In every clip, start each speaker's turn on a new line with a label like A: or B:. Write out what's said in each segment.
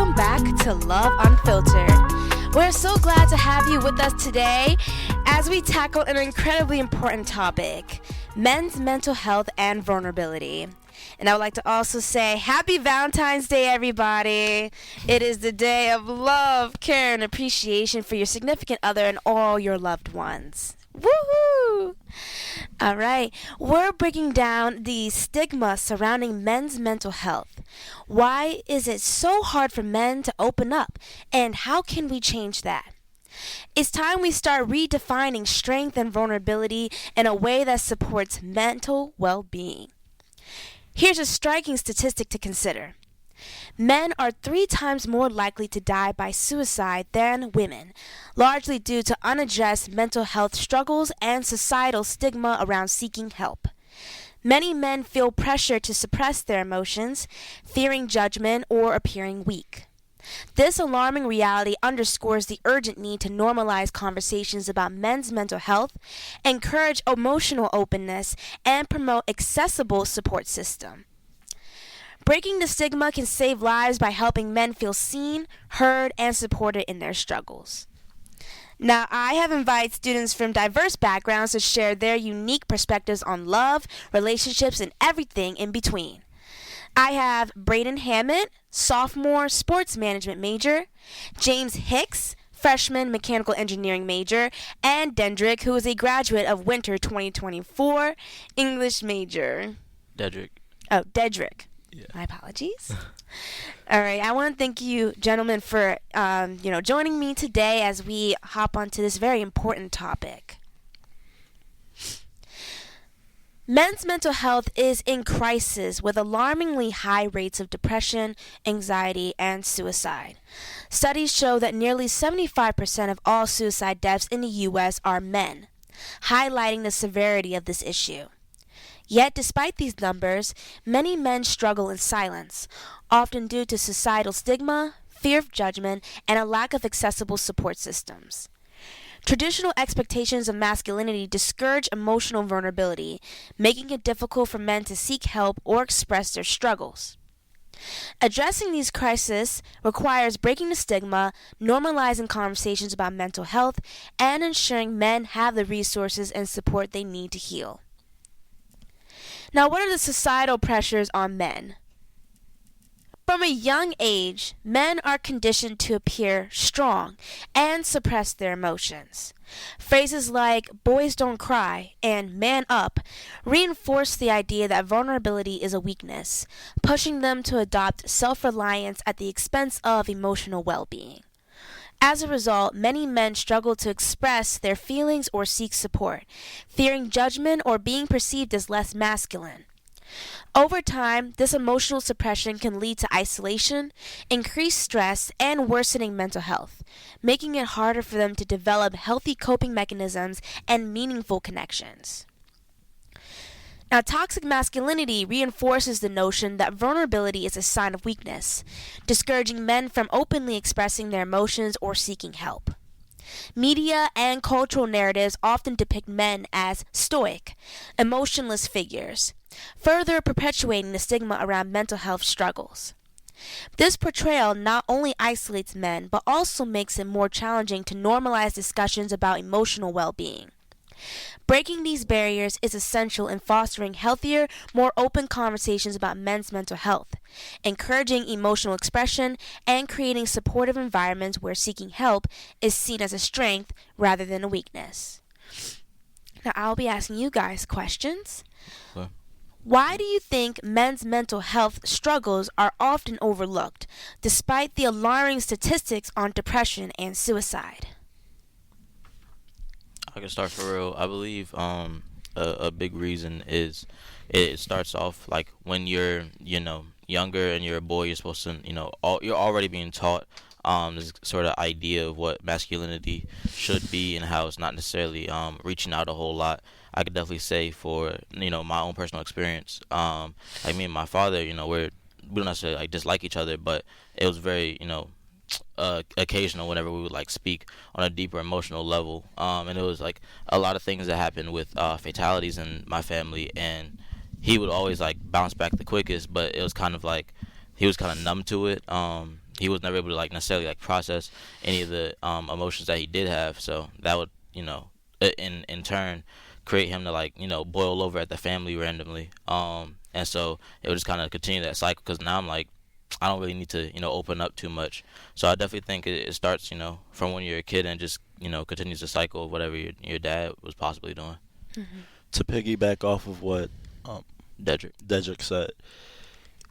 A: welcome back to Love Unfiltered. We're so glad to have you with us today as we tackle an incredibly important topic, men's mental health and vulnerability. And I would like to also say Happy Valentine's Day, everybody. It is the day of love, care, and appreciation for your significant other and all your loved ones. Woohoo! All right, we're breaking down the stigma surrounding men's mental health. Why is it so hard for men to open up, and how can we change that? It's time we start redefining strength and vulnerability in a way that supports mental well-being. Here's a striking statistic to consider. Men are 3 times more likely to die by suicide than women, largely due to unaddressed mental health struggles and societal stigma around seeking help. Many men feel pressure to suppress their emotions, fearing judgment or appearing weak. This alarming reality underscores the urgent need to normalize conversations about men's mental health, encourage emotional openness, and promote accessible support systems. Breaking the stigma can save lives by helping men feel seen, heard, and supported in their struggles. Now, I have invited students from diverse backgrounds to share their unique perspectives on love, relationships, and everything in between. I have Braden Hammond, sophomore sports management major, James Hicks, freshman mechanical engineering major, and Dendrick, who is a graduate of Winter 2024 English major. Dedrick. Yeah. My apologies. All right, I want to thank you, gentlemen, for joining me today as we hop onto this very important topic. Men's mental health is in crisis with alarmingly high rates of depression, anxiety, and suicide. Studies show that nearly 75% of all suicide deaths in the U.S. are men, highlighting the severity of this issue. Yet, despite these numbers, many men struggle in silence, often due to societal stigma, fear of judgment, and a lack of accessible support systems. Traditional expectations of masculinity discourage emotional vulnerability, making it difficult for men to seek help or express their struggles. Addressing these crises requires breaking the stigma, normalizing conversations about mental health, and ensuring men have the resources and support they need to heal. Now, what are the societal pressures on men? From a young age, men are conditioned to appear strong and suppress their emotions. Phrases like "boys don't cry" and "man up" reinforce the idea that vulnerability is a weakness, pushing them to adopt self-reliance at the expense of emotional well-being. As a result, many men struggle to express their feelings or seek support, fearing judgment or being perceived as less masculine. Over time, this emotional suppression can lead to isolation, increased stress, and worsening mental health, making it harder for them to develop healthy coping mechanisms and meaningful connections. Now, toxic masculinity reinforces the notion that vulnerability is a sign of weakness, discouraging men from openly expressing their emotions or seeking help. Media and cultural narratives often depict men as stoic, emotionless figures, further perpetuating the stigma around mental health struggles. This portrayal not only isolates men, but also makes it more challenging to normalize discussions about emotional well-being. Breaking these barriers is essential in fostering healthier, more open conversations about men's mental health, encouraging emotional expression, and creating supportive environments where seeking help is seen as a strength rather than a weakness. Now, I'll be asking you guys questions.
B: What?
A: Why do you think men's mental health struggles are often overlooked, despite the alarming statistics on depression and suicide?
B: I can start for real. I believe a big reason is it starts off like when you're younger and you're a boy. You're supposed to you're already being taught this sort of idea of what masculinity should be and how it's not necessarily reaching out a whole lot. I could definitely say for my own personal experience, like me and my father, we don't necessarily dislike each other, but it was very occasional whenever we would speak on a deeper emotional level, and it was a lot of things that happened with fatalities in my family, and he would always bounce back the quickest, but it was kind of he was kind of numb to it, he was never able to like necessarily like process any of the emotions that he did have. So that would, in turn create him to like, boil over at the family randomly. And so it would just kind of continue that cycle, because now I'm like, I don't really need to, open up too much. So I definitely think it starts, from when you're a kid, and just, continues the cycle of whatever your dad was possibly doing.
A: Mm-hmm.
C: To piggyback off of what
B: Dedrick.
C: Dedrick said,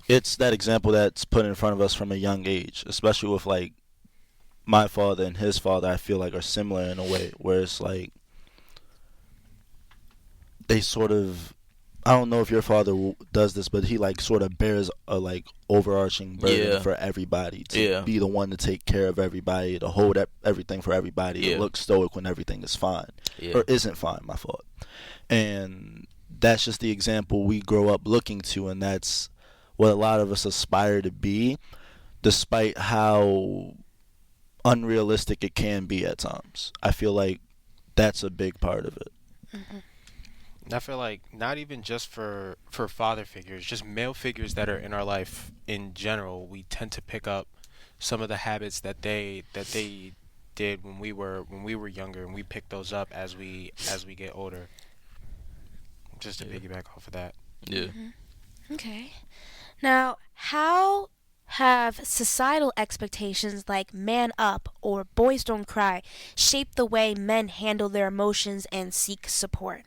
C: it's that example that's put in front of us from a young age, especially with like my father and his father. I feel like are similar in a way, where it's like they sort of, I don't know if your father does this, but he like sort of bears a like overarching burden
B: Yeah.
C: for everybody, to
B: Yeah.
C: be the one to take care of everybody, to hold everything for everybody,
B: Yeah.
C: to look stoic when everything is fine
B: Yeah.
C: or isn't fine. My fault. And that's just the example we grow up looking to, and that's what a lot of us aspire to be, despite how unrealistic it can be at times. I feel like that's a big part of it.
A: Mm-hmm.
D: I feel like not even just for father figures, just male figures that are in our life in general, we tend to pick up some of the habits that they did when we were younger, and we pick those up as we get older. Just to
B: Yeah.
D: piggyback off of that.
B: Yeah.
A: Mm-hmm. Okay. Now, how have societal expectations like man up or boys don't cry shaped the way men handle their emotions and seek support?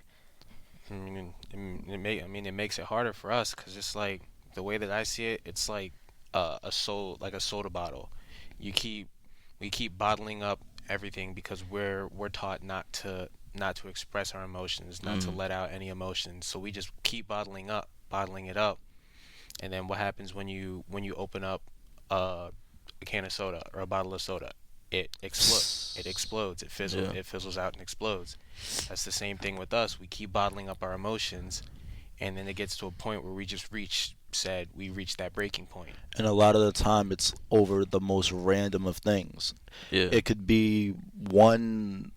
D: It makes it harder for us, because it's like, the way that I see it, it's like like a soda bottle. We keep bottling up everything because we're taught not to express our emotions, not to let out any emotions. So we just keep bottling it up. And then what happens when you open up a can of soda or a bottle of soda? It explodes.
B: Yeah.
D: It fizzles out and explodes. That's the same thing with us. We keep bottling up our emotions, and then it gets to a point where we just reach that breaking point.
C: And a lot of the time, it's over the most random of things.
B: Yeah.
C: It could be one,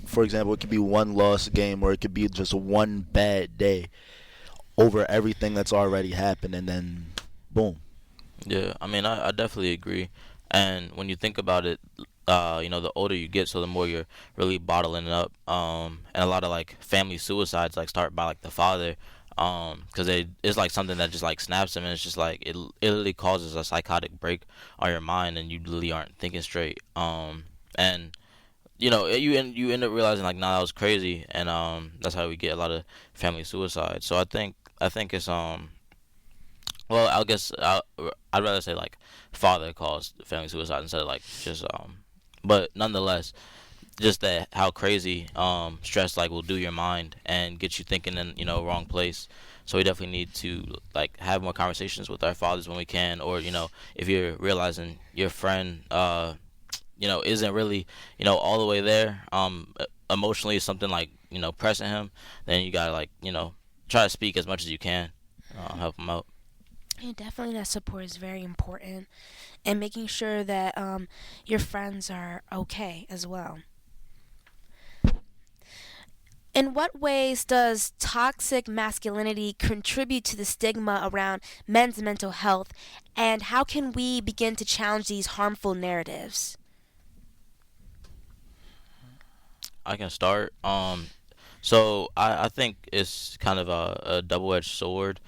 C: for example, it could be one lost game, or it could be just one bad day over everything that's already happened, and then boom.
B: Yeah, I mean, I definitely agree. And when you think about it, the older you get, so the more you're really bottling it up. And a lot of like family suicides like start by like the father, because it's like something that just like snaps them, and it's just like it literally causes a psychotic break on your mind, and you literally aren't thinking straight. And you end up realizing like, nah, that was crazy, and that's how we get a lot of family suicides. So I think it's well, I guess I'd rather say like father caused family suicide instead of like just but nonetheless, just that how crazy stress like will do your mind and get you thinking in wrong place. So we definitely need to like have more conversations with our fathers when we can, or if you're realizing your friend isn't really all the way there emotionally, something like pressing him, then you gotta like try to speak as much as you can, help him out.
A: Yeah, definitely that support is very important, and making sure that your friends are okay as well. In what ways does toxic masculinity contribute to the stigma around men's mental health, and how can we begin to challenge these harmful narratives?
B: I can start. So I think it's kind of a double-edged sword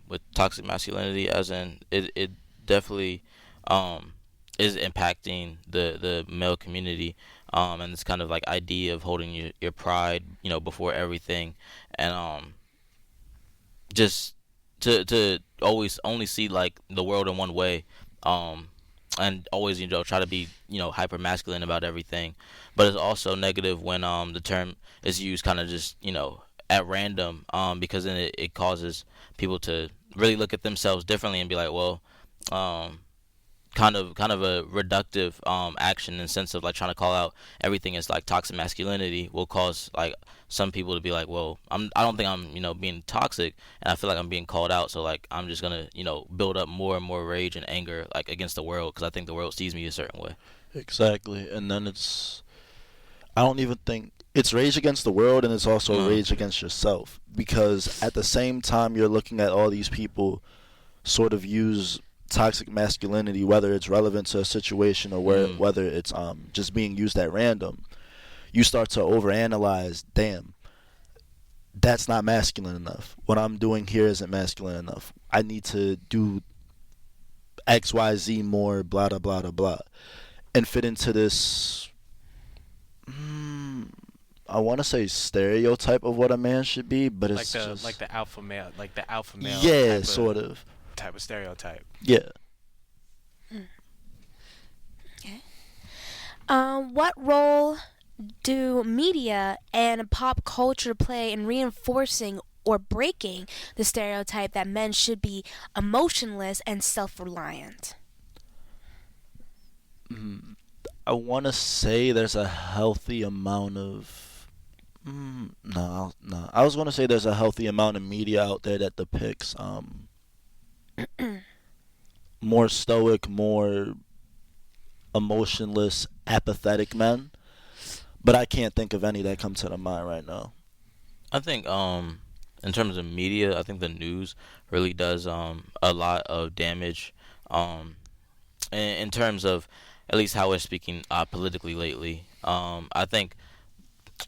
B: with toxic masculinity, as in it definitely um, is impacting the male community, and this kind of like idea of holding your pride before everything, and just to always only see like the world in one way, um and always try to be hyper masculine about everything. But it's also negative when the term is used kind of just at random, because then it causes people to really look at themselves differently and be like, well, um kind of a reductive action, in the sense of like trying to call out everything as like toxic masculinity will cause like some people to be like, well, I don't think I'm being toxic, and I feel like I'm being called out, so like I'm just gonna build up more and more rage and anger like against the world, because I think the world sees me a certain way.
C: Exactly. And then I don't even think it's rage against the world, and it's also rage against yourself, because at the same time you're looking at all these people sort of use toxic masculinity, whether it's relevant to a situation or whether it's just being used at random, you start to overanalyze. Damn, that's not masculine enough. What I'm doing here isn't masculine enough. I need to do X, Y, Z more, blah, blah, blah, blah, blah, and fit into this. I want to say stereotype of what a man should be, but it's just
D: like the alpha male,
C: yeah, sort of
D: type of stereotype.
C: yeah.
A: Okay. What role do media and pop culture play in reinforcing or breaking the stereotype that men should be emotionless and self-reliant?
C: I want to say there's a healthy amount of no. I was going to say there's a healthy amount of media out there that depicts more stoic, more emotionless, apathetic men, but I can't think of any that come to the mind right now.
B: I think in terms of media, I think the news really does a lot of damage in terms of at least how we're speaking politically lately. I think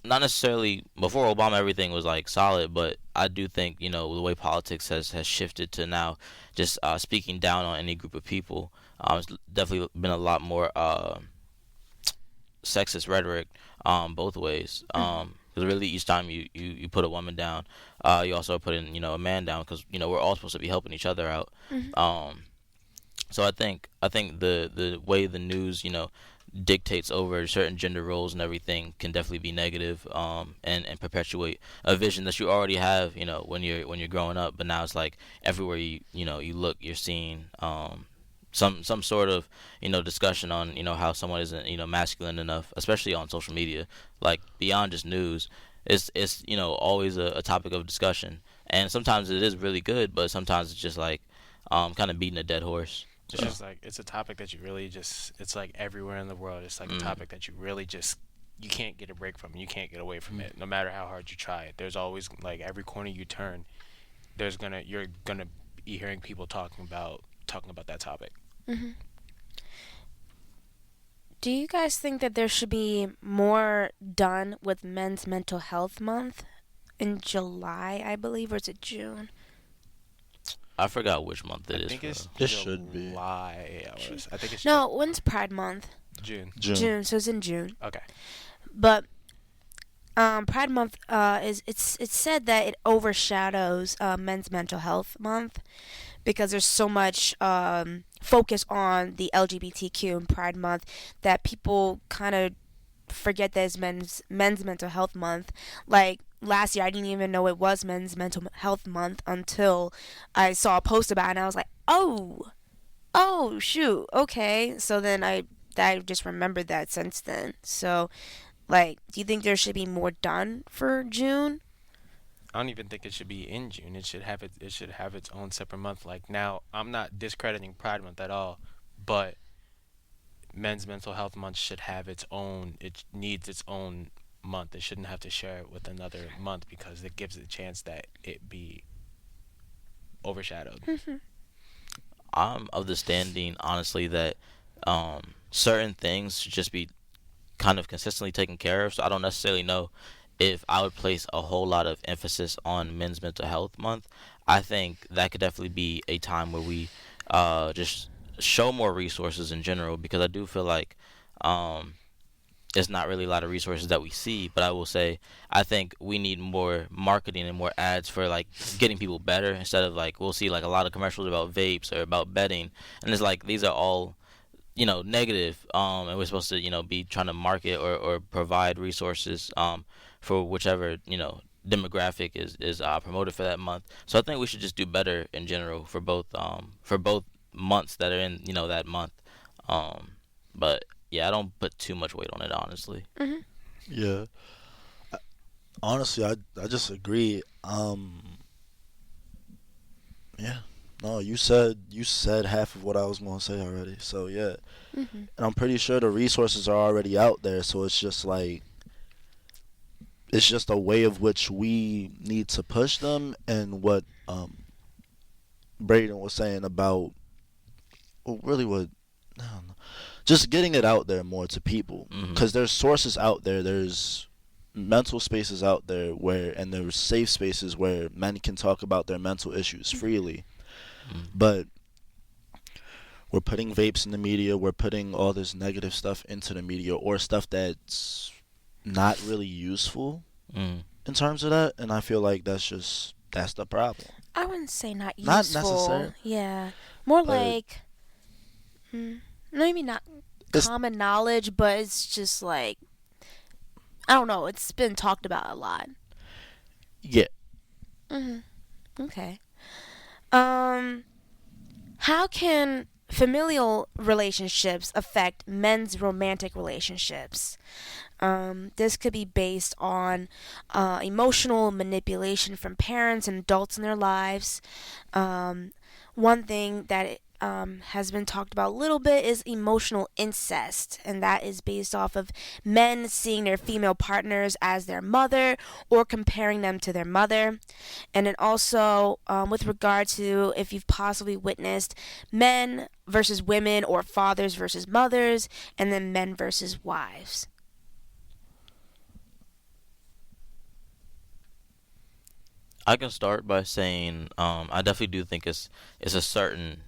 B: not necessarily before Obama everything was like solid, but I do think the way politics has shifted to now just speaking down on any group of people. It's definitely been a lot more sexist rhetoric both ways. Because really each time you put a woman down, you also put in a man down because we're all supposed to be helping each other out. So I think the way the news dictates over certain gender roles and everything can definitely be negative and perpetuate a vision that you already have when you're growing up, but now it's like everywhere you look, you're seeing some sort of discussion on how someone isn't masculine enough, especially on social media, like beyond just news. It's always a topic of discussion, and sometimes it is really good, but sometimes it's just like kind of beating a dead horse.
D: It's just like it's a topic that you really just it's like everywhere in the world. It's like a topic that you really just you can't get a break from. You can't get away from it, no matter how hard you try it. There's always like every corner you turn, you're gonna be hearing people talking about that topic.
A: Do you guys think that there should be more done with Men's Mental Health Month in July, I believe, or is it June?
B: I forgot which month it is.
D: I think it's
C: It should be.
D: July. I think it's
A: No, when's Pride Month?
D: June.
A: June, so it's in June.
D: Okay.
A: But Pride Month it's said that it overshadows Men's Mental Health Month because there's so much focus on the LGBTQ in Pride Month that people kind of forget that it's men's Mental Health Month. Like last year, I didn't even know it was Men's Mental Health Month until I saw a post about it, and I was like, oh shoot, okay. So then I just remembered that since then. So, like, do you think there should be more done for June?
D: I don't even think it should be in June. It should have its own separate month. Like now, I'm not discrediting Pride Month at all, but Men's Mental Health Month should have its own. It needs its own month. It shouldn't have to share it with another month because it gives it a chance that it be overshadowed.
B: I'm of the standing, honestly, that certain things should just be kind of consistently taken care of. So I don't necessarily know if I would place a whole lot of emphasis on Men's Mental Health Month. I think that could definitely be a time where we just show more resources in general, because I do feel like there's not really a lot of resources that we see. But I will say I think we need more marketing and more ads for like getting people better, instead of like we'll see like a lot of commercials about vapes or about betting, and it's like these are all negative, and we're supposed to be trying to market or provide resources for whichever demographic is promoted for that month. So I think we should just do better in general for both months that are in that month. But yeah, I don't put too much weight on it, honestly.
C: Yeah. Honestly, I just agree. Yeah. No, you said half of what I was going to say already. So, yeah. And I'm pretty sure the resources are already out there, so it's just like it's just a way of which we need to push them, and what Braden was saying about well, really what, I don't know, just getting it out there more to people,
B: Mhm.
C: because there's sources out there, there's mental spaces out there where, and there's safe spaces where men can talk about their mental issues freely,
B: Mhm.
C: but we're putting vapes in the media, we're putting all this negative stuff into the media, or stuff that's not really useful
B: Mhm.
C: in terms of that, and I feel like that's the problem.
A: I wouldn't say not
C: Not
A: useful.
C: necessary,
A: Yeah, more
C: but
A: like maybe not
C: it's
A: common knowledge, but it's just like I don't know. It's been talked about a lot.
C: yeah.
A: hmm Okay. Um, how can familial relationships affect men's romantic relationships? This could be based on emotional manipulation from parents and adults in their lives. Um, one thing that has been talked about a little bit is emotional incest, and that is based off of men seeing their female partners as their mother or comparing them to their mother. And then also, with regard to if you've possibly witnessed men versus women or fathers versus mothers, and then men versus wives.
B: I can start by saying I definitely do think it's a certain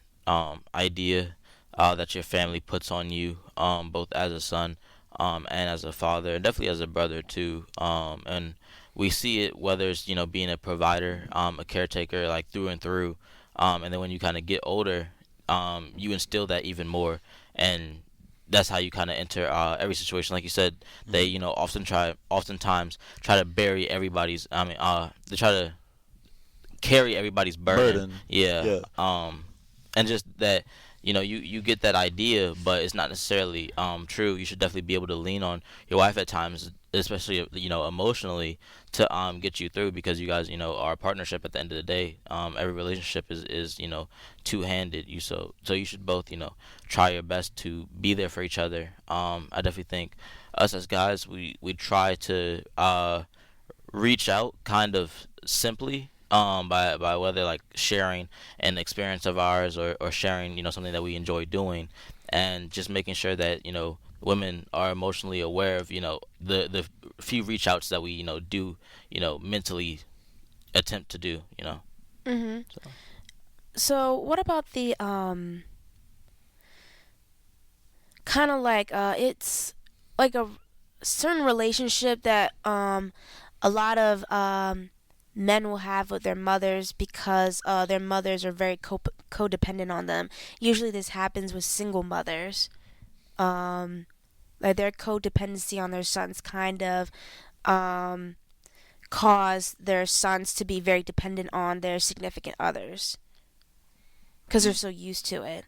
B: idea that your family puts on you, both as a son and as a father, and definitely as a brother too. And we see it whether it's being a provider, a caretaker, like through and through. And then when you kind of get older, you instill that even more, and that's how you kind of enter every situation. Like you said, they
C: Mhm.
B: oftentimes try to bury everybody's. I mean, they try to carry everybody's burden.
C: Burden.
B: Yeah.
C: Yeah.
B: And just that you get that idea, but it's not necessarily true. You should definitely be able to lean on your wife at times, especially emotionally, to get you through, because you guys are a partnership at the end of the day. Every relationship is two-handed. So you should both try your best to be there for each other. I definitely think us as guys, we try to reach out kind of simply, by whether like sharing an experience of ours, or sharing something that we enjoy doing, and just making sure that women are emotionally aware of the few reach outs that we do mentally attempt to do.
A: hmm
B: So
A: So, what about the kind of like it's like a certain relationship that a lot of men will have with their mothers because their mothers are very codependent on them. Usually, this happens with single mothers. Um, like their codependency on their sons kind of um, cause their sons to be very dependent on their significant others because they're so used to it.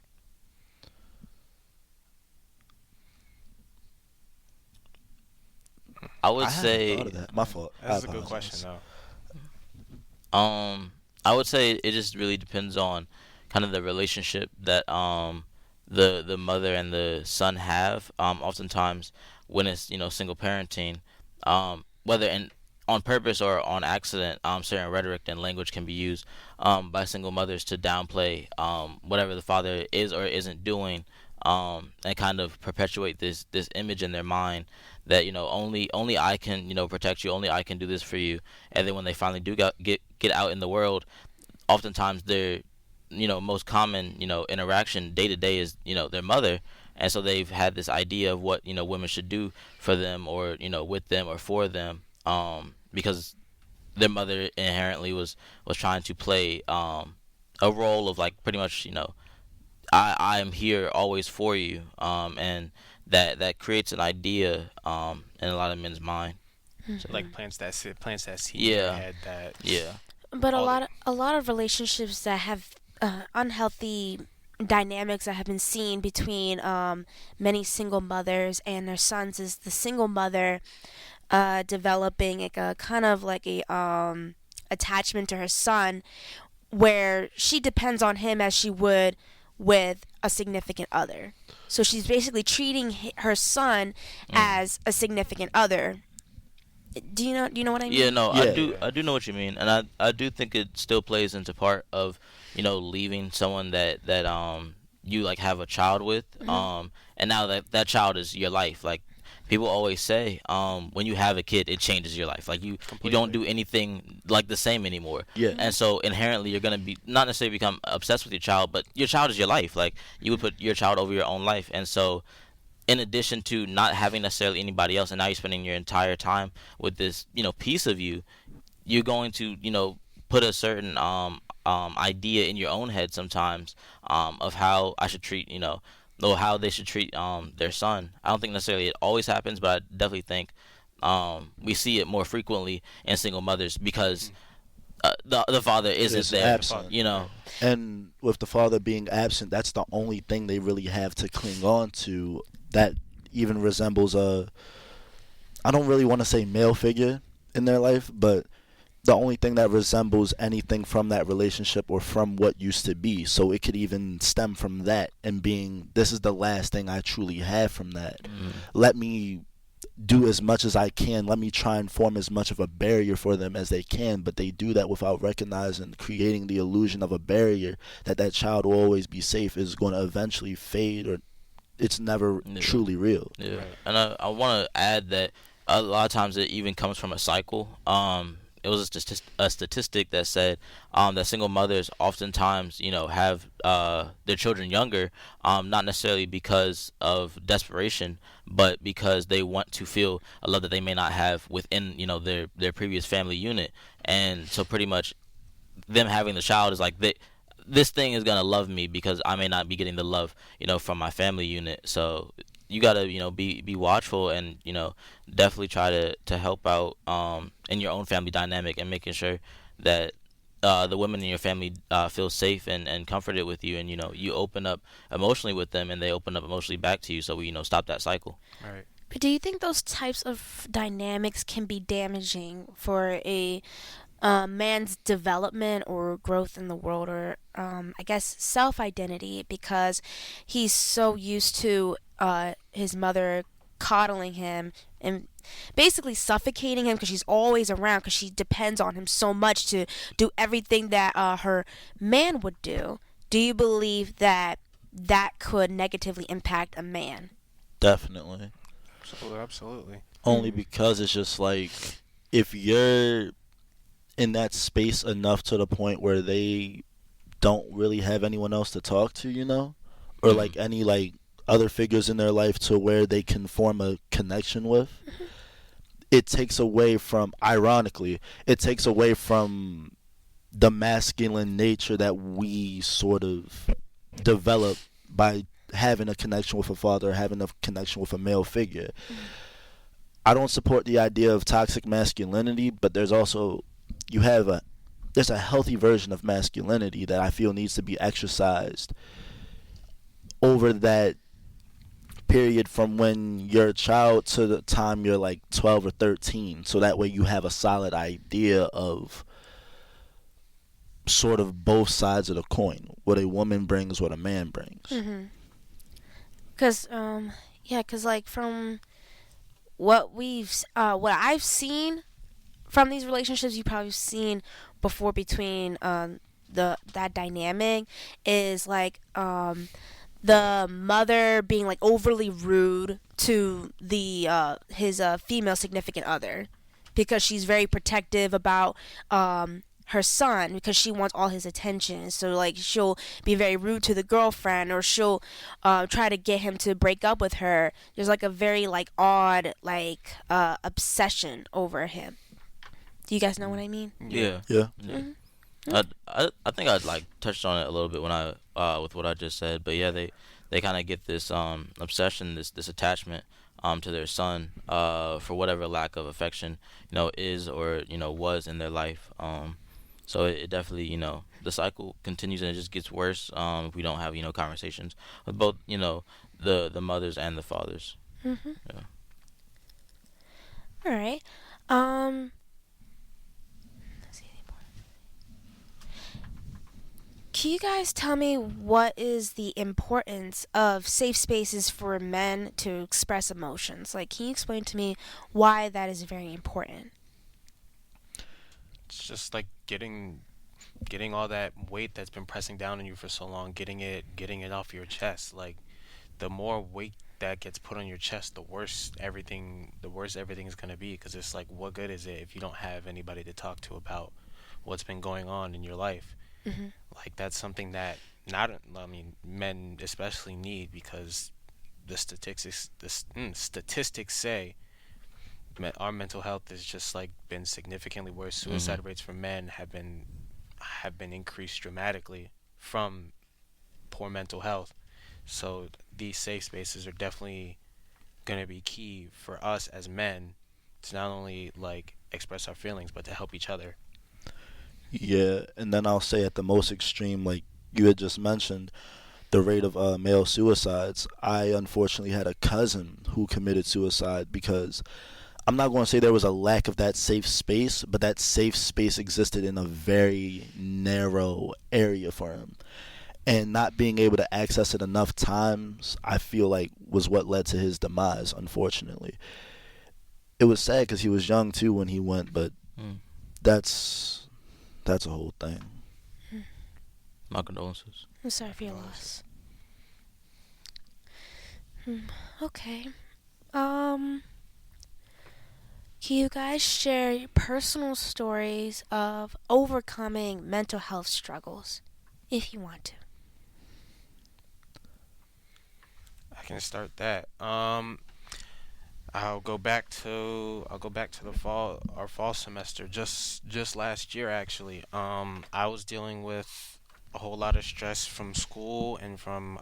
B: I would
C: I hadn't
B: say
C: thought of that. My fault. I
D: That's a good question
C: apologize.
D: though.
B: Um, I would say it just really depends on kind of the relationship that the mother and the son have. Oftentimes when it's single parenting, whether on purpose or on accident, certain rhetoric and language can be used by single mothers to downplay whatever the father is or isn't doing, and kind of perpetuate this image in their mind that only I can protect you, only I can do this for you. And then when they finally do get out in the world, oftentimes their most common interaction day to day is their mother. And so they've had this idea of what women should do for them, or with them or for them, because their mother inherently was trying to play a role of like pretty much I am here always for you, and that creates an idea in a lot of men's mind. So
D: Like plants that seed in their
B: yeah,
D: head that
B: yeah.
A: But
D: all the
A: a lot of relationships that have unhealthy dynamics that have been seen between many single mothers and their sons is the single mother developing like a kind of like a attachment to her son where she depends on him as she would with a significant other. So she's basically treating her son
B: Mm.
A: as a significant other. Do you know what I
B: Yeah,
A: mean?
B: no,
C: Yeah.
B: I do know what you mean, and I do think it still plays into part of leaving someone that you like have a child with, and now that child is your life. Like people always say, when you have a kid, it changes your life. Like you don't do anything like the same anymore.
C: Yeah.
B: And so inherently you're gonna be not necessarily become obsessed with your child, but your child is your life. Like you would put your child over your own life. And so in addition to not having necessarily anybody else, and now you're spending your entire time with this piece of you, you're going to put a certain idea in your own head sometimes, of how I should treat or how they should treat their son. I don't think necessarily it always happens, but I definitely think we see it more frequently in single mothers because the father isn't
C: Is
B: there.
C: absent.
B: And
C: with the father being absent, that's the only thing they really have to cling on to that even resembles I don't really want to say male figure in their life, but the only thing that resembles anything from that relationship or from what used to be. So it could even stem from that and being, this is the last thing I truly have from that. Let me do as much as I can. Let me try and form as much of a barrier for them as they can. But they do that without recognizing, creating the illusion of a barrier that child will always be safe is going to eventually fade, or it's never truly real.
B: Yeah. Right. And I want to add that a lot of times it even comes from a cycle. It was a statistic that said that single mothers oftentimes, have their children younger, not necessarily because of desperation, but because they want to feel a love that they may not have within, their previous family unit. And so pretty much them having the child is like this thing is gonna love me because I may not be getting the love, from my family unit. So you gotta, be watchful and, definitely try to help out in your own family dynamic and making sure that the women in your family feel safe and comforted with you, and you open up emotionally with them and they open up emotionally back to you, so we stop that cycle.
D: Right.
A: But do you think those types of dynamics can be damaging for a man's development or growth in the world, or I guess self-identity, because he's so used to his mother coddling him and basically suffocating him because she's always around, because she depends on him so much to do everything that her man would do? Do you believe that could negatively impact a man?
C: Definitely.
D: Absolutely.
C: Only because it's just like, if you're in that space enough to the point where they don't really have anyone else to talk to, or like any like other figures in their life to where they can form a connection with, it takes away from, ironically, it takes away from the masculine nature that we sort of develop by having a connection with a father, having a connection with a male figure. I don't support the idea of toxic masculinity, but there's also, there's a healthy version of masculinity that I feel needs to be exercised over that period from when you're a child to the time you're like 12 or 13, so that way you have a solid idea of sort of both sides of the coin, what a woman brings, what a man brings.
A: Because like from what I've seen from these relationships, you've probably seen before between that dynamic is like the mother being like overly rude to the his female significant other, because she's very protective about her son, because she wants all his attention. So like she'll be very rude to the girlfriend, or she'll try to get him to break up with her. There's like a very like odd like obsession over him. Do you guys know what I mean?
B: Yeah. I think I'd like touched on it a little bit when I with what I just said, but yeah, they kind of get this obsession, this attachment to their son for whatever lack of affection is or was in their life. So it definitely the cycle continues and it just gets worse if we don't have conversations with both the mothers and the fathers.
A: Yeah. All right. Can you guys tell me what is the importance of safe spaces for men to express emotions? Like, can you explain to me why that is very important?
D: It's just like getting getting all that weight that's been pressing down on you for so long, getting it off your chest. Like the more weight that gets put on your chest, the worse everything is gonna be. Because it's like, what good is it if you don't have anybody to talk to about what's been going on in your life?
A: Hmm.
D: Like that's something that not I mean men especially need, because the statistics say our mental health has just like been significantly worse.
B: Mhm.
D: Suicide rates for men have been increased dramatically from poor mental health. So these safe spaces are definitely going to be key for us as men to not only like express our feelings but to help each other.
C: Yeah, and then I'll say at the most extreme, like you had just mentioned, the rate of male suicides. I unfortunately had a cousin who committed suicide because I'm not going to say there was a lack of that safe space, but that safe space existed in a very narrow area for him. And not being able to access it enough times, I feel like was what led to his demise, unfortunately. It was sad because he was young too when he went, but
B: Mm.
C: that's that's a whole thing.
B: My condolences.
A: I'm sorry for your loss. Hmm. Okay. Um, can you guys share your personal stories of overcoming mental health struggles, if you want to?
D: I can start that. I'll go back to the fall semester, just last year actually. I was dealing with a whole lot of stress from school and from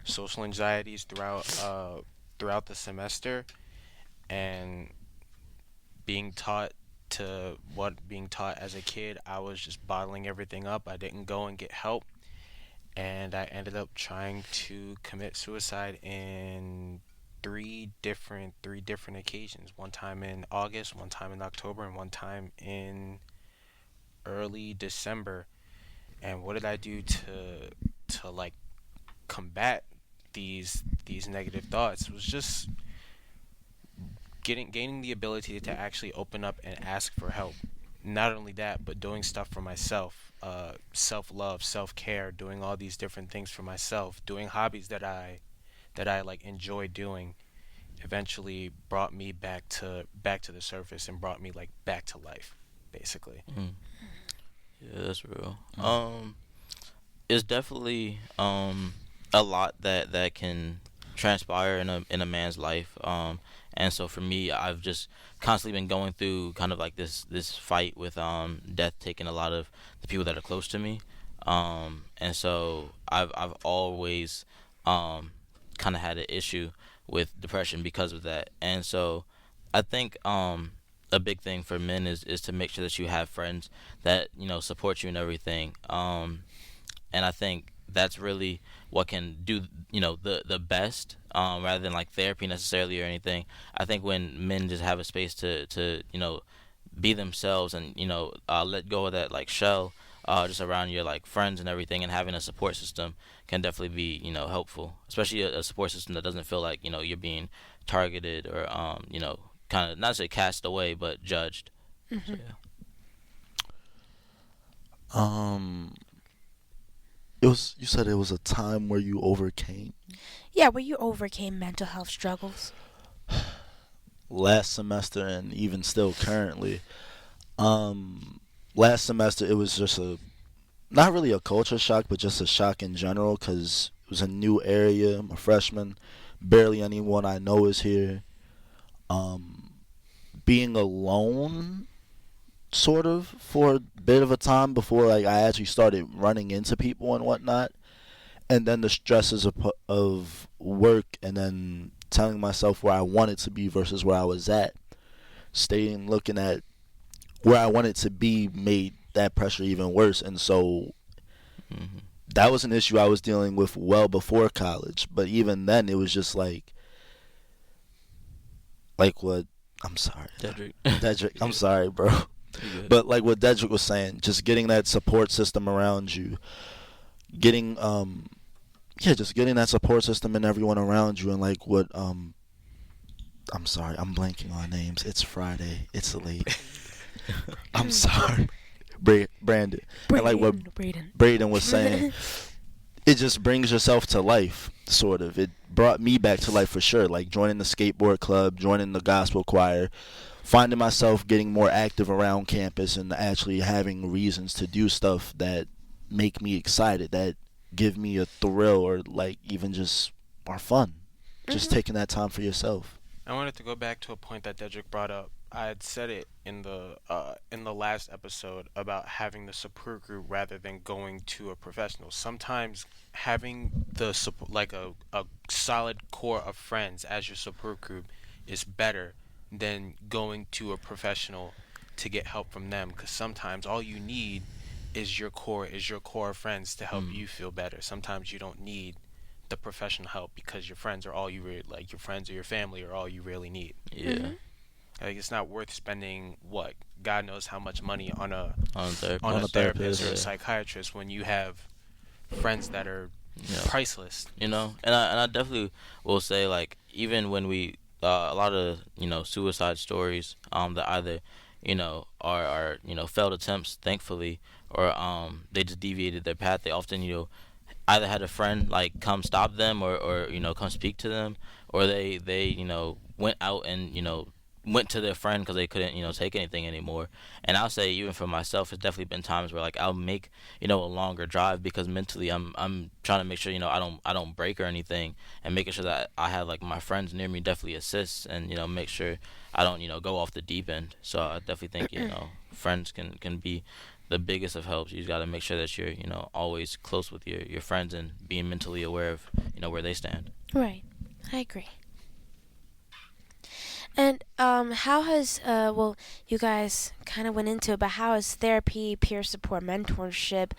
D: social anxieties throughout the semester, and being taught as a kid, I was just bottling everything up. I didn't go and get help, and I ended up trying to commit suicide in three different occasions. One time in August, one time in October, and one time in early December. And what did I do to like combat these negative thoughts? It was just gaining the ability to actually open up and ask for help. Not only that, but doing stuff for myself, self-love, self-care, doing all these different things for myself, doing hobbies that I like enjoy doing, eventually brought me back to the surface and brought me like back to life, basically.
B: Mm. Yeah, that's real.
C: Mm.
B: It's definitely a lot that can transpire in a man's life. And so for me, I've just constantly been going through kind of like this fight with death taking a lot of the people that are close to me. And so I've always kind of had an issue with depression because of that. And so I think a big thing for men is to make sure that you have friends that support you and everything. And I think that's really what can do the best, rather than like therapy necessarily or anything. I think when men just have a space to be themselves and let go of that like shell, just around your like friends and everything, and having a support system can definitely be helpful, especially a support system that doesn't feel like you're being targeted or kind of not to say cast away but judged. So
A: Hmm.
B: yeah.
C: Um, it was you said it was a time where you overcame.
A: Yeah, where you overcame mental health struggles.
C: Last semester and even still currently. Um, Last semester it was just a not really a culture shock, but just a shock in general because it was a new area. I'm a freshman, barely anyone I know is here. Um, Being alone, sort of, for a bit of a time before like I actually started running into people and whatnot, and then the stresses of work, and then telling myself where I wanted to be versus where I was at. Staying looking at where I wanted to be made that pressure even worse, and so
B: Hmm.
C: that was an issue I was dealing with well before college. But even then, it was just like what I'm sorry,
B: Dedrick.
C: Dedrick. I'm
B: Yeah,
C: sorry, bro.
B: you good.
C: But like what Dedrick was saying, just getting that support system around you, getting yeah, just getting that support system and everyone around you, and like what I'm sorry, I'm blanking on names. It's Friday. It's late. I'm sorry. Brandon. And like what
A: Braden.
C: Braden was saying, it just brings yourself to life, sort of. It brought me back to life for sure, like joining the skateboard club, joining the gospel choir, finding myself getting more active around campus and actually having reasons to do stuff that make me excited, that give me a thrill, or like even just are fun. Just taking that time for yourself.
D: I wanted to go back to a point that Dedrick brought up. I had said it in the last episode about having the support group rather than going to a professional. Sometimes having like a solid core of friends as your support group is better than going to a professional to get help from them, because sometimes all you need is your core of friends to help you feel better. Sometimes you don't need the professional help because your friends are all you really like. Your friends or your family are all you really need.
B: Yeah.
D: Like, it's not worth spending God knows how much money on a
C: therapist
D: or a psychiatrist when you have friends that are priceless.
B: And I definitely will say, like, even when we a lot of suicide stories that either are failed attempts, thankfully, or they just deviated their path. They often either had a friend like come stop them, or come speak to them, or they went out and went to their friend because they couldn't take anything anymore. And I'll say, even for myself, it's definitely been times where like I'll make a longer drive because mentally I'm trying to make sure I don't break or anything, and making sure that I have like my friends near me definitely assists, and make sure I don't go off the deep end. So I definitely think friends can be the biggest of helps. You just got to make sure that you're always close with your friends and being mentally aware of where they stand.
A: Right, I agree. And how has you guys kind of went into it, but how has therapy, peer support, mentorship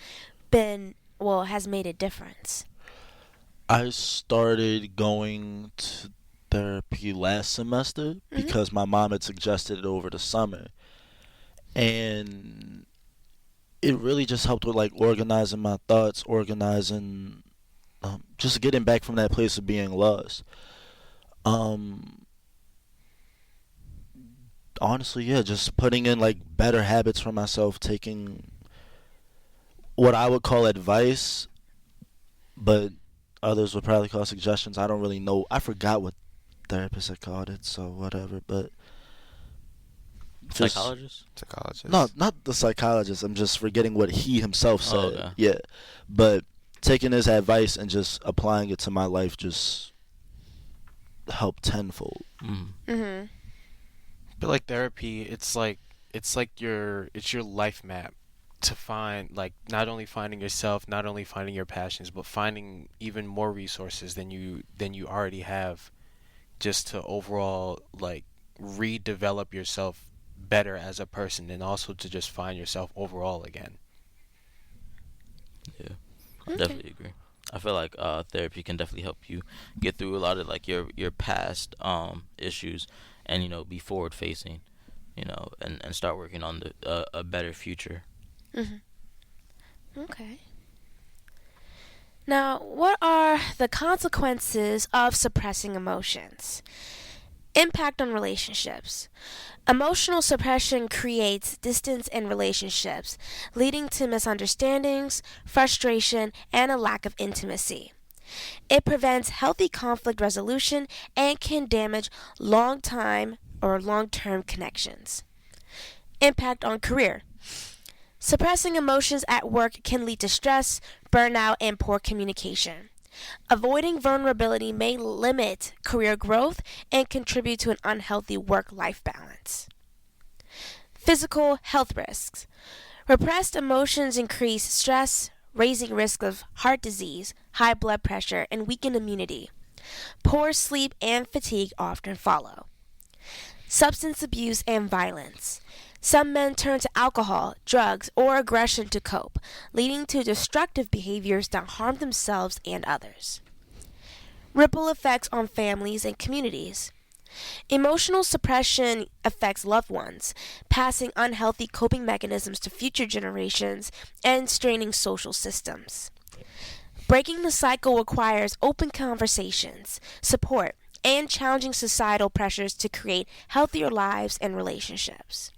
A: has made a difference?
C: I started going to therapy last semester because my mom had suggested it over the summer, and it really just helped with like organizing my thoughts, just getting back from that place of being lost. Honestly, yeah, just putting in like better habits for myself, taking what I would call advice, but others would probably call suggestions. I don't really know. I forgot what therapists had called it, so whatever. But
B: Psychologist?
C: No, not the psychologist. I'm just forgetting what he himself said.
B: Oh, okay.
C: Yeah, but taking his advice and just applying it to my life just helped tenfold.
D: But like therapy, it's your life map to find, like, not only finding yourself, not only finding your passions, but finding even more resources than you already have, just to overall like redevelop yourself better as a person, and also to just find yourself overall again.
B: Yeah, I definitely agree. I feel like therapy can definitely help you get through a lot of like your past issues, and be forward facing, and start working on a better future.
A: Okay. Now, what are the consequences of suppressing emotions? Impact on relationships. Emotional suppression creates distance in relationships, leading to misunderstandings, frustration, and a lack of intimacy. It prevents healthy conflict resolution and can damage long-term connections. Impact on career. Suppressing emotions at work can lead to stress, burnout, and poor communication. Avoiding vulnerability may limit career growth and contribute to an unhealthy work-life balance. Physical health risks. Repressed emotions increase stress, raising risk of heart disease, high blood pressure, and weakened immunity. Poor sleep and fatigue often follow. Substance abuse and violence. Some men turn to alcohol, drugs, or aggression to cope, leading to destructive behaviors that harm themselves and others. Ripple effects on families and communities. Emotional suppression affects loved ones, passing unhealthy coping mechanisms to future generations and straining social systems. Breaking the cycle requires open conversations, support, and challenging societal pressures to create healthier lives and relationships.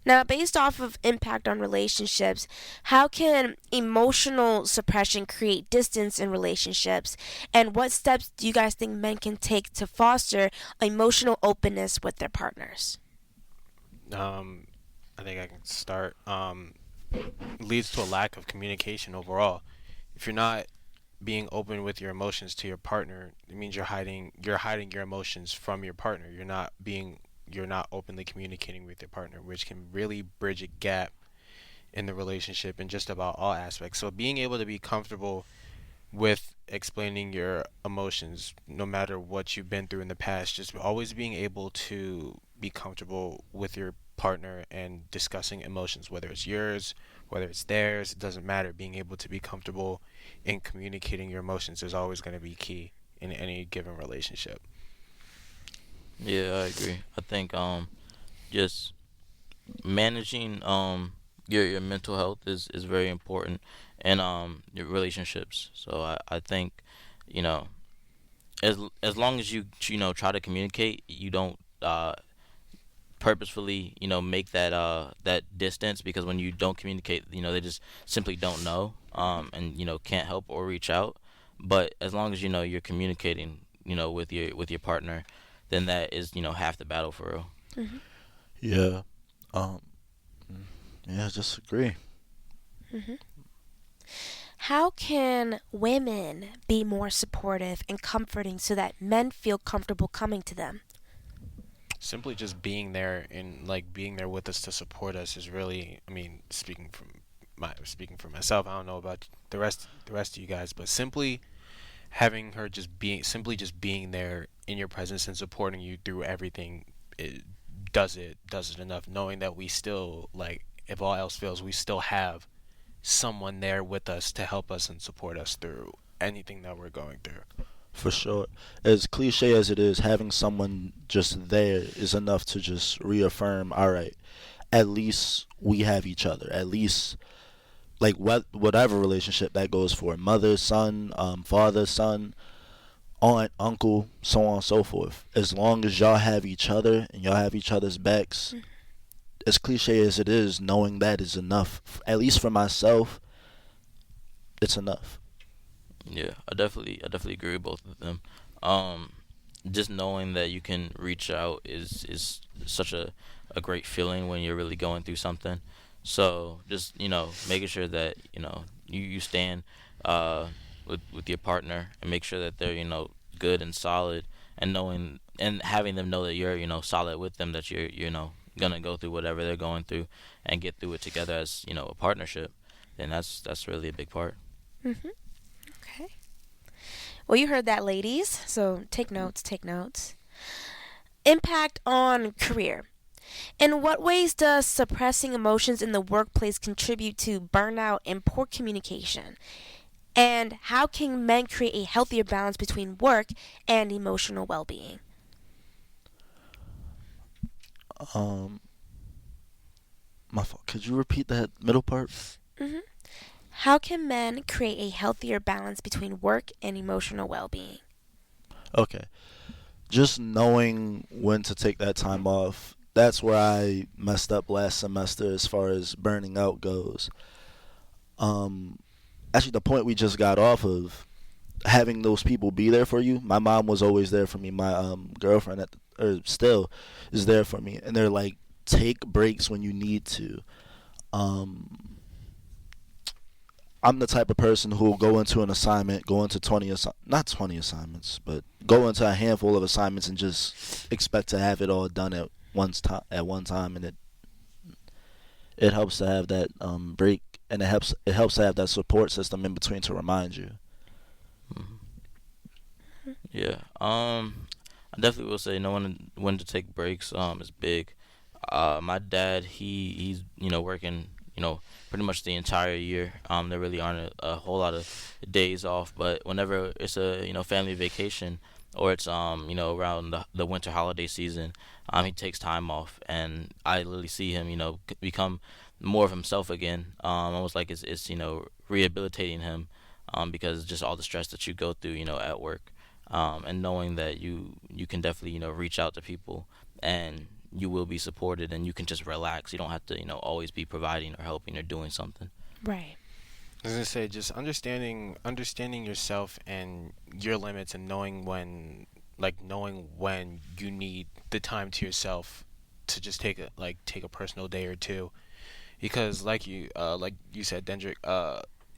A: Now, based off of impact on relationships, how can emotional suppression create distance in relationships? And what steps do you guys think men can take to foster emotional openness with their partners?
D: Um, I think I can start. Leads to a lack of communication overall. If you're not being open with your emotions to your partner, it means you're hiding your emotions from your partner. You're not openly communicating with your partner, which can really bridge a gap in the relationship in just about all aspects. So being able to be comfortable with explaining your emotions, no matter what you've been through in the past, just always being able to be comfortable with your partner and discussing emotions, whether it's yours, whether it's theirs, it doesn't matter. Being able to be comfortable in communicating your emotions is always going to be key in any given relationship.
B: Yeah, I agree. I think just managing your mental health is very important in your relationships. So I think, you know, as long as you try to communicate, you don't purposefully make that distance, because when you don't communicate, they just simply don't know, and can't help or reach out. But as long as you're communicating with your partner, then that is half the battle for real.
A: Hmm.
C: Yeah. Um. Yeah. Just agree.
A: Hmm. How can women be more supportive and comforting so that men feel comfortable coming to them?
D: Simply just being there and like being there with us to support us is really, I mean, speaking for myself, I don't know about the rest of you guys, but having her just being there in your presence and supporting you through everything, it does it enough, knowing that we still, like, if all else fails, we still have someone there with us to help us and support us through anything that we're going through.
C: For sure. As cliche as it is, having someone just there is enough to just reaffirm, all right, at least we have each other. At least, like, whatever relationship that goes for, mother, son, father, son, aunt, uncle, so on and so forth. As long as y'all have each other and y'all have each other's backs, as cliche as it is, knowing that is enough. At least for myself, it's enough.
B: Yeah, I definitely agree with both of them. Um, just knowing that you can reach out is such a great feeling when you're really going through something. So just making sure that you stand uh with your partner, and make sure that they're good and solid, and knowing and having them know that you're solid with them, that you're gonna go through whatever they're going through and get through it together as a partnership. Then that's really a big part.
A: Hmm. Okay. Well, you heard that, ladies. So take notes, take notes. Impact on career. In what ways does suppressing emotions in the workplace contribute to burnout and poor communication? And how can men create a healthier balance between work and emotional well being?
C: Um, my fault. Could you repeat that middle part?
A: Hmm. How can men create a healthier balance between work and emotional well being?
C: Okay. Just knowing when to take that time off. That's where I messed up last semester as far as burning out goes. Um, Actually, the point we just got off of, having those people be there for you. My mom was always there for me. My girlfriend or still is there for me, and they're like, take breaks when you need to. Um, I'm the type of person who will go into an assignment, go into not 20 assignments, but go into a handful of assignments and just expect to have it all done at one time, and it helps to have that break, and it helps to have that support system in between to remind you.
B: Mhm. Yeah. I definitely will say knowing when to take breaks is big. My dad, he's working pretty much the entire year. There really aren't a whole lot of days off, but whenever it's a family vacation, or it's around the winter holiday season, he takes time off, and I literally see him become more of himself again. Almost like it's rehabilitating him, because just all the stress that you go through at work, and knowing that you can definitely reach out to people, and you will be supported and you can just relax. You don't have to, always be providing or helping or doing something.
A: Right.
D: I was gonna say just understanding yourself and your limits and knowing when you need the time to yourself to just take a personal day or two, because like you said, Dendrick,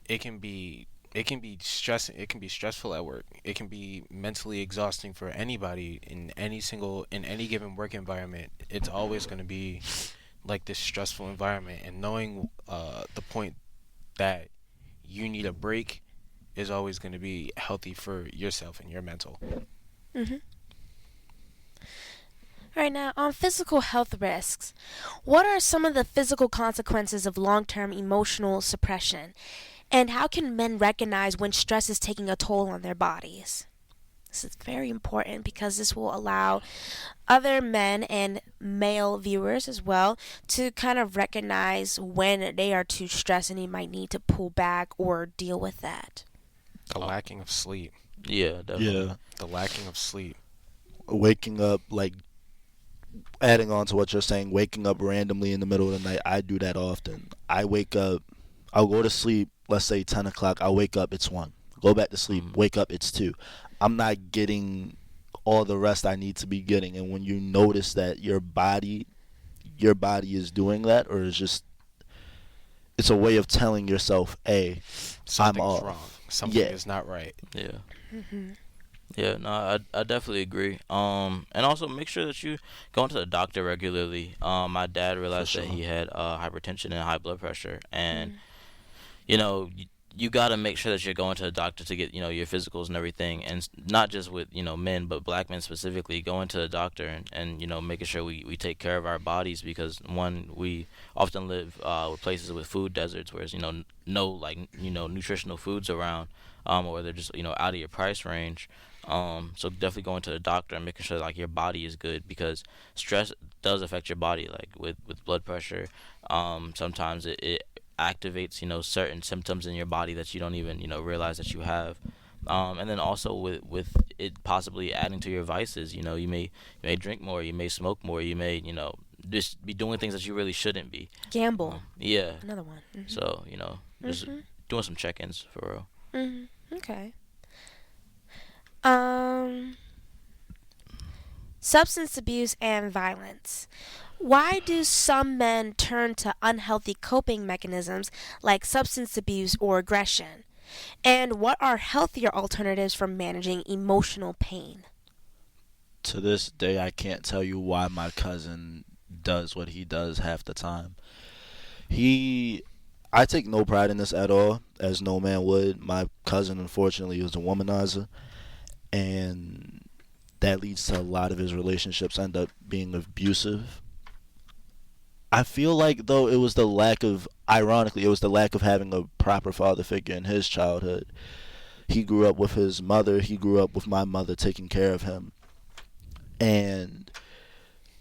D: it can be it can be stressful at work. It can be mentally exhausting for anybody in any given work environment. It's always going to be like this stressful environment, and knowing the point that you need a break is always going to be healthy for yourself and your mental.
A: Mhm. All right, now on physical health risks, what are some of the physical consequences of long-term emotional suppression, and how can men recognize when stress is taking a toll on their bodies? This is very important because this will allow other men and male viewers as well to kind of recognize when they are too stressed and they might need to pull back or deal with that.
D: The lacking of sleep.
B: Yeah, definitely.
C: Yeah.
D: The lacking of sleep.
C: Waking up, like, adding on to what you're saying, waking up randomly in the middle of the night, I do that often. I wake up, I'll go to sleep, let's say 10 o'clock, I'll wake up, it's 1. Go back to sleep, wake up, it's 2. I'm not getting all the rest I need to be getting. And when you notice that your body is doing that, or it's a way of telling yourself, hey,
D: Something's
C: I'm off.
D: wrong. Something
C: Yeah.
D: is not right.
B: Yeah.
A: Mm-hmm.
B: Yeah, no, I definitely agree. And also make sure that you go to the doctor regularly. My dad realized that
C: sure.
B: he had hypertension and high blood pressure, and you got to make sure that you're going to the doctor to get your physicals and everything, and not just with men, but black men specifically, going to the doctor and making sure we take care of our bodies, because one, we often live with places with food deserts, whereas no like nutritional foods around, or they're just out of your price range. So definitely going to the doctor and making sure like your body is good, because stress does affect your body, like with blood pressure. Sometimes it activates certain symptoms in your body that you don't even realize that you have. And then also with it possibly adding to your vices, you may drink more, you may smoke more, you may just be doing things that you really shouldn't be.
A: Gamble.
B: Yeah.
A: Another one. Mm-hmm.
B: So just doing some check-ins for real.
A: Mm-hmm. Okay. Substance abuse and violence. Why do some men turn to unhealthy coping mechanisms like substance abuse or aggression? And what are healthier alternatives for managing emotional pain?
C: To this day, I can't tell you why my cousin does what he does half the time. I take no pride in this at all, as no man would. My cousin, unfortunately, is a womanizer, and that leads to a lot of his relationships end up being abusive. I feel like, though, ironically, it was the lack of having a proper father figure in his childhood. He grew up with his mother, he grew up with my mother taking care of him, and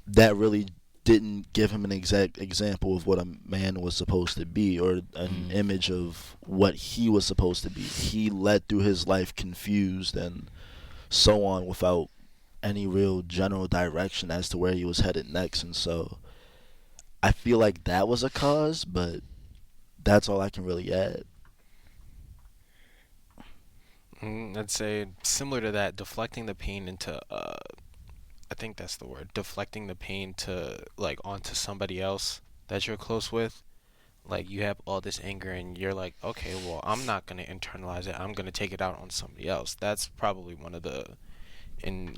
C: that really didn't give him an exact example of what a man was supposed to be, or an image of what he was supposed to be. He led through his life confused and so on, without any real general direction as to where he was headed next. And so I feel like that was a cause, but that's all I can really add.
D: I'd say similar to that, deflecting the pain into I think that's the word. Deflecting the pain to like onto somebody else that you're close with. Like you have all this anger and you're like, okay, well, I'm not gonna internalize it. I'm gonna take it out on somebody else. That's probably one of the, in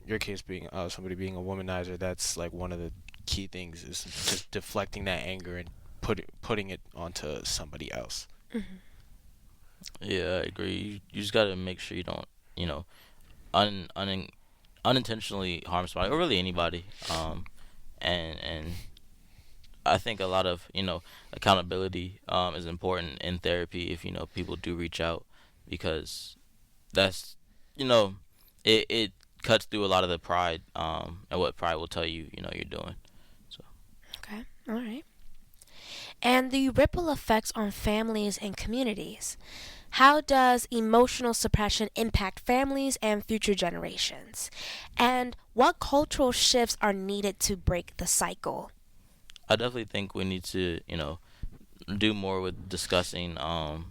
D: your case being somebody being a womanizer. That's like one of the key things is just deflecting that anger and putting it onto somebody else.
A: Mm-hmm.
B: Yeah, I agree. You just gotta make sure you don't, un, un unintentionally harm somebody, or really anybody. And I think a lot of accountability is important in therapy, if people do reach out, because that's it cuts through a lot of the pride, and what pride will tell you you're doing. So
A: Okay. All right. And the ripple effects on families and communities. How does emotional suppression impact families and future generations? And what cultural shifts are needed to break the cycle?
B: I definitely think we need to, do more with discussing how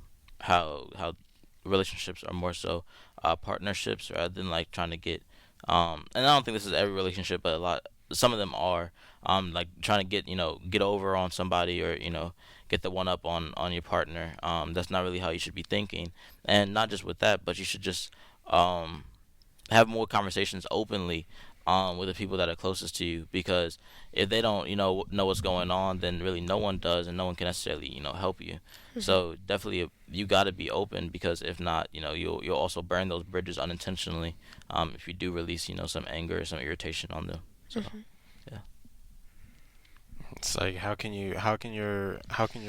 B: relationships are more so partnerships rather than like trying to get and I don't think this is every relationship, but a lot some of them are like trying to get over on somebody, or get the one up on your partner. That's not really how you should be thinking. And not just with that, but you should just um have more conversations openly with the people that are closest to you, because if they don't know what's going on, then really no one does, and no one can necessarily help you. So definitely you got to be open, because if not, you'll also burn those bridges unintentionally, if you do release some anger or some irritation on them. So yeah.
D: It's like how can your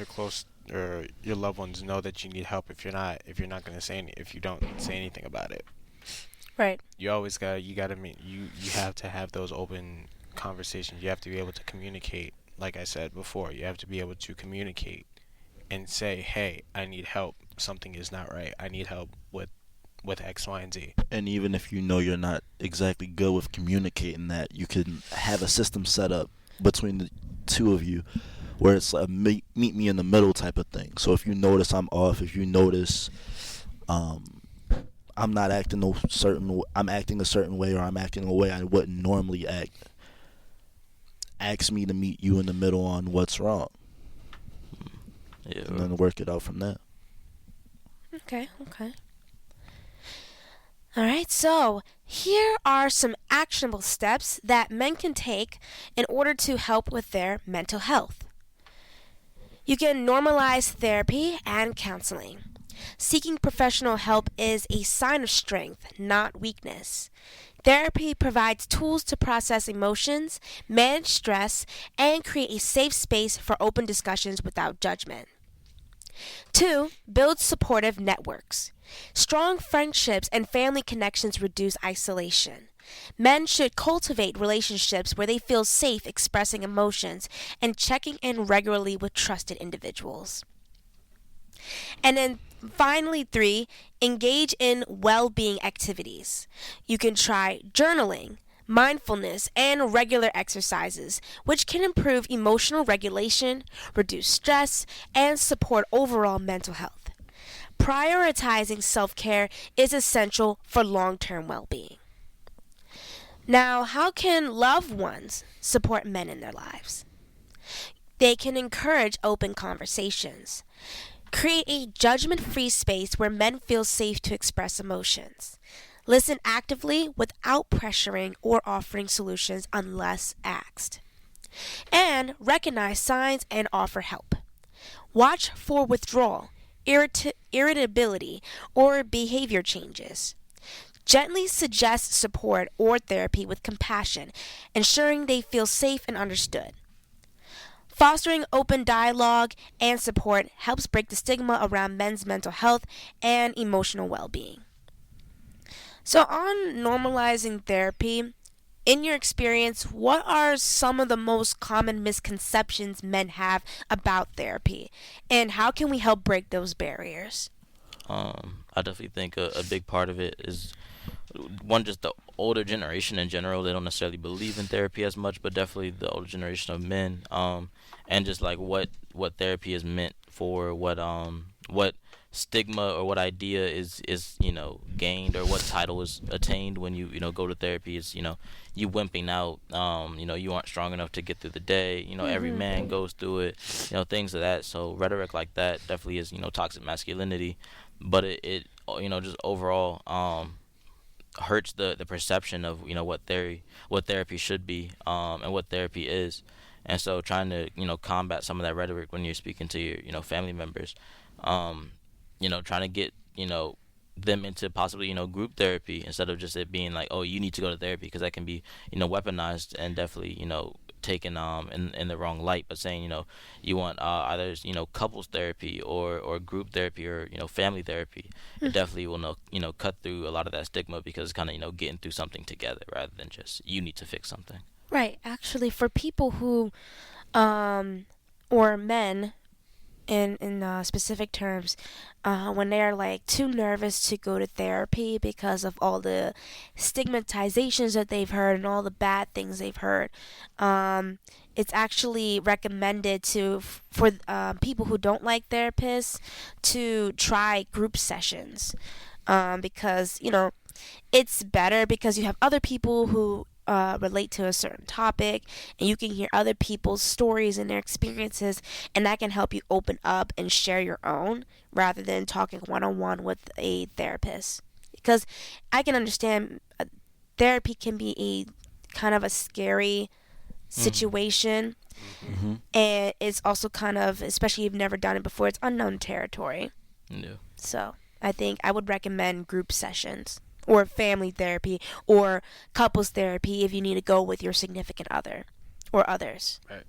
D: close or your loved ones know that you need help if you're not gonna say if you don't say anything about it.
A: Right.
D: You gotta meet you have to have those open conversations. You have to be able to communicate. Like I said before, you have to be able to communicate and say, hey, I need help, something is not right, I need help with X, Y, and Z.
C: And even if you know you're not exactly good with communicating that, you can have a system set up between the two of you where it's a meet me in the middle type of thing. So if you notice I'm off, if you notice I'm not acting I'm acting a certain way, or I'm acting a way I wouldn't normally act, ask me to meet you in the middle on what's wrong,
B: Yeah.
C: and then work it out from there.
A: Okay, okay. All right, so here are some actionable steps that men can take in order to help with their mental health. You can normalize therapy and counseling. Seeking professional help is a sign of strength, not weakness. Therapy provides tools to process emotions, manage stress, and create a safe space for open discussions without judgment. 2. Build supportive networks. Strong friendships and family connections reduce isolation. Men should cultivate relationships where they feel safe expressing emotions and checking in regularly with trusted individuals. And then finally, 3, engage in well-being activities. You can try journaling, mindfulness, and regular exercises, which can improve emotional regulation, reduce stress, and support overall mental health. Prioritizing self-care is essential for long-term well-being. Now, how can loved ones support men in their lives? They can encourage open conversations. Create a judgment-free space where men feel safe to express emotions. Listen actively without pressuring or offering solutions unless asked. And recognize signs and offer help. Watch for withdrawal, irritability, or behavior changes. Gently suggest support or therapy with compassion, ensuring they feel safe and understood. Fostering open dialogue and support helps break the stigma around men's mental health and emotional well-being. So, on normalizing therapy, in your experience, what are some of the most common misconceptions men have about therapy, and how can we help break those barriers?
B: I definitely think a big part of it is one, just the older generation in general. They don't necessarily believe in therapy as much, but definitely the older generation of men, and just like what therapy is meant for, what stigma or what idea is gained, or what title is attained when you go to therapy. Is you wimping out, you aren't strong enough to get through the day. Every man goes through it, things of that. So rhetoric like that definitely is toxic masculinity, but it just overall hurts the perception of what therapy should be, and what therapy is. And so trying to combat some of that rhetoric when you're speaking to your family members, trying to get them into possibly group therapy, instead of just it being like, oh, you need to go to therapy, because that can be weaponized and definitely taken in the wrong light. But saying you want either couples therapy or group therapy, or family therapy, it definitely will cut through a lot of that stigma, because it's kind of getting through something together rather than just you need to fix something.
A: Right, actually, for people who, or men in specific terms, when they're like too nervous to go to therapy because of all the stigmatizations that they've heard and all the bad things they've heard. It's actually recommended for people who don't like therapists to try group sessions, because it's better because you have other people who relate to a certain topic, and you can hear other people's stories and their experiences, and that can help you open up and share your own rather than talking one-on-one with a therapist. Because I can understand therapy can be a kind of a scary situation,
C: Mm-hmm.
A: and it's also kind of, especially if you've never done it before, it's unknown territory.
B: Yeah.
A: So I think I would recommend group sessions or family therapy or couples therapy if you need to go with your significant other or others.
D: Right.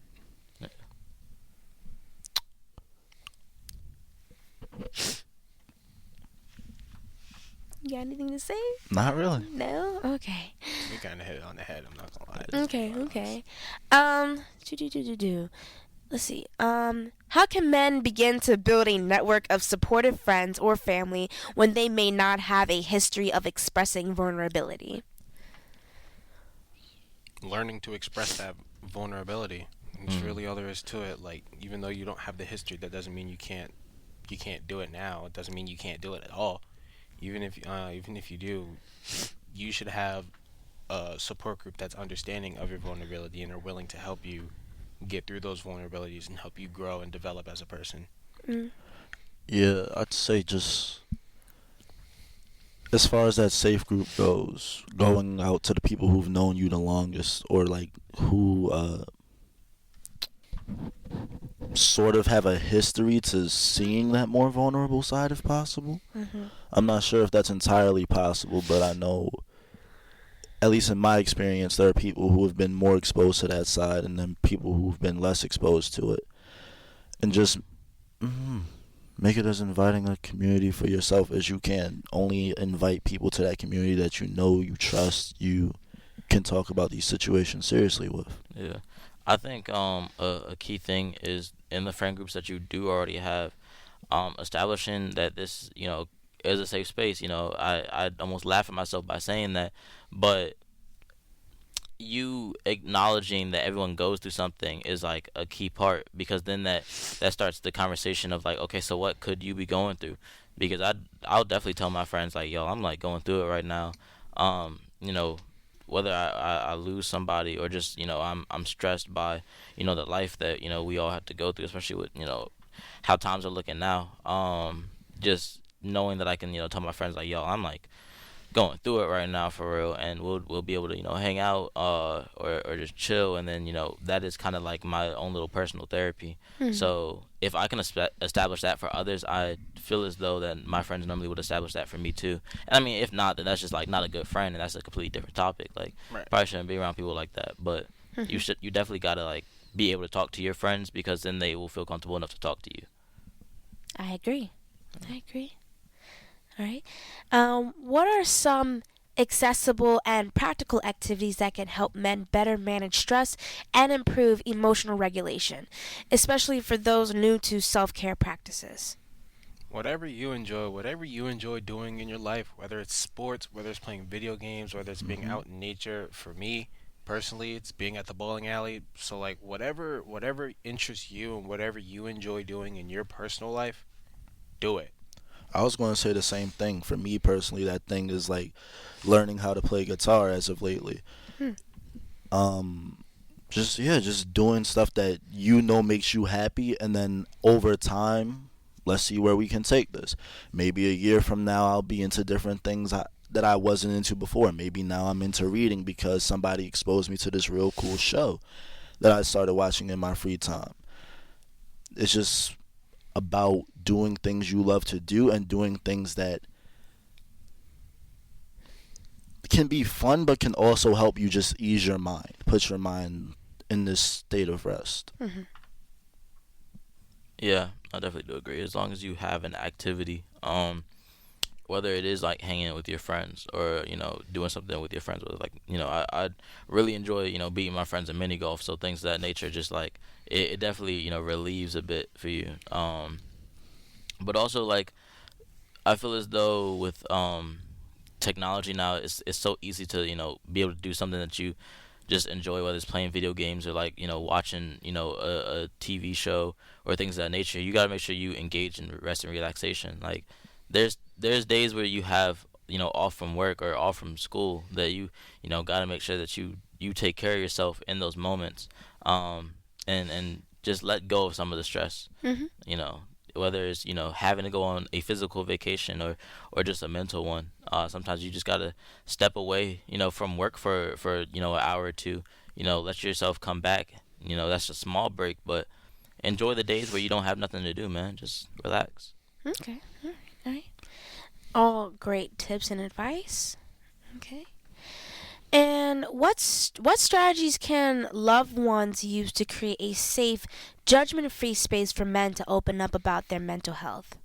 A: You got anything to say?
C: Not really.
A: No? Okay.
D: We kind of hit it on the head. I'm not gonna lie. This
A: Okay,
D: is
A: okay. Let's see. How can men begin to build a network of supportive friends or family when they may not have a history of expressing vulnerability?
D: learning to express that vulnerability. It's really all there is to it. Like, even though you don't have the history, that doesn't mean you can't do it now. It doesn't mean you can't do it at all. Even if you do, you should have a support group that's understanding of your vulnerability and are willing to help you get through those vulnerabilities and help you grow and develop as a person.
A: Mm.
C: Yeah, I'd say just as far as that safe group goes, going out to the people who've known you the longest, or like who sort of have a history to seeing that more vulnerable side if possible.
A: Mm-hmm.
C: I'm not sure if that's entirely possible, but I know, at least in my experience, there are people who have been more exposed to that side and then people who've been less exposed to it. And just make it as inviting a community for yourself as you can. Only invite people to that community that you know, you trust, you can talk about these situations seriously with.
B: Yeah. I think a key thing is in the friend groups that you do already have, establishing that this, is a safe space. I almost laugh at myself by saying that, but you acknowledging that everyone goes through something is like a key part, because then that starts the conversation of like, okay, so what could you be going through? Because I'll definitely tell my friends like, yo, I'm like going through it right now. Whether I lose somebody or just I'm stressed by the life that we all have to go through, especially with how times are looking now. Just knowing that I can tell my friends like, yo, I'm like going through it right now for real, and we'll be able to hang out or just chill, and then that is kind of like my own little personal therapy. So if I can establish that for others, I feel as though that my friends normally would establish that for me too. And I mean, if not, then that's just like not a good friend, and that's a completely different topic. Like,
D: Right.
B: probably shouldn't be around people like that, but you definitely gotta like be able to talk to your friends, because then they will feel comfortable enough to talk to you.
A: I agree. All right. What are some accessible and practical activities that can help men better manage stress and improve emotional regulation, especially for those new to self-care practices?
D: Whatever you enjoy doing in your life, whether it's sports, whether it's playing video games, whether it's being out in nature. For me personally, it's being at the bowling alley. So like whatever interests you and whatever you enjoy doing in your personal life, do it.
C: I was going to say the same thing. For me personally, that thing is like learning how to play guitar as of lately. Just doing stuff that makes you happy, and then over time, let's see where we can take this. Maybe a year from now, I'll be into different things that I wasn't into before. Maybe now I'm into reading because somebody exposed me to this real cool show that I started watching in my free time. It's just about doing things you love to do and doing things that can be fun but can also help you just ease your mind, put your mind in this state of rest.
B: Yeah, I definitely do agree. As long as you have an activity, whether it is like hanging with your friends or doing something with your friends. With like I really enjoy beating my friends in mini golf. So things of that nature, just like it definitely relieves a bit for you. But also like I feel as though with technology now, it's so easy to be able to do something that you just enjoy, whether it's playing video games or like watching a TV show or things of that nature. You got to make sure you engage in rest and relaxation. Like there's days where you have off from work or off from school that you got to make sure that you take care of yourself in those moments, and just let go of some of the stress.
A: Mm-hmm.
B: you know Whether it's having to go on a physical vacation or just a mental one. Sometimes you just gotta step away from work for an hour or two. Let yourself come back. That's a small break, but enjoy the days where you don't have nothing to do, man. Just relax.
A: Okay. All right. All right. All great tips and advice. Okay. And what strategies can loved ones use to create a safe, judgment-free space for men to open up about their mental health?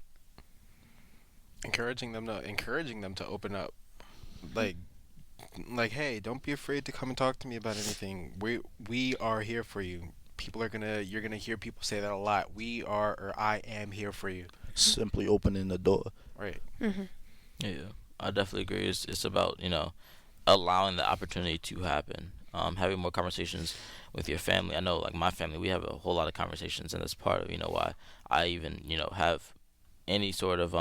D: Encouraging them to open up, like hey, don't be afraid to come and talk to me about anything. We are here for you. You're gonna hear people say that a lot. We are, or I am here for you.
C: Simply opening the door.
D: Right.
A: Mm-hmm.
B: Yeah, I definitely agree. It's about allowing the opportunity to happen. Having more conversations with your family. I know, like my family, we have a whole lot of conversations, and that's part of why I even have any sort of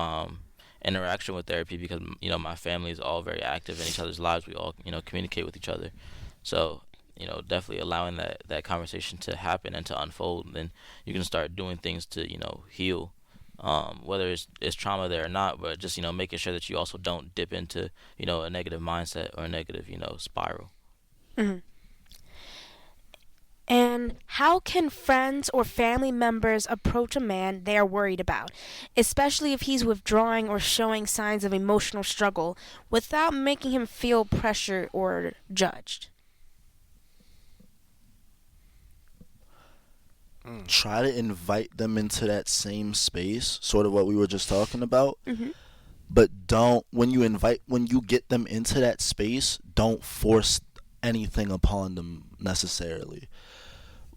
B: interaction with therapy, because my family is all very active in each other's lives. We all communicate with each other, so definitely allowing that conversation to happen and to unfold. Then you can start doing things to heal. Whether it's trauma there or not, but just making sure that you also don't dip into a negative mindset or a negative spiral.
A: Mm-hmm. And how can friends or family members approach a man they are worried about, especially if he's withdrawing or showing signs of emotional struggle, without making him feel pressured or judged?
C: Try to invite them into that same space, sort of what we were just talking about.
A: Mm-hmm.
C: But when you get them into that space, don't force anything upon them necessarily.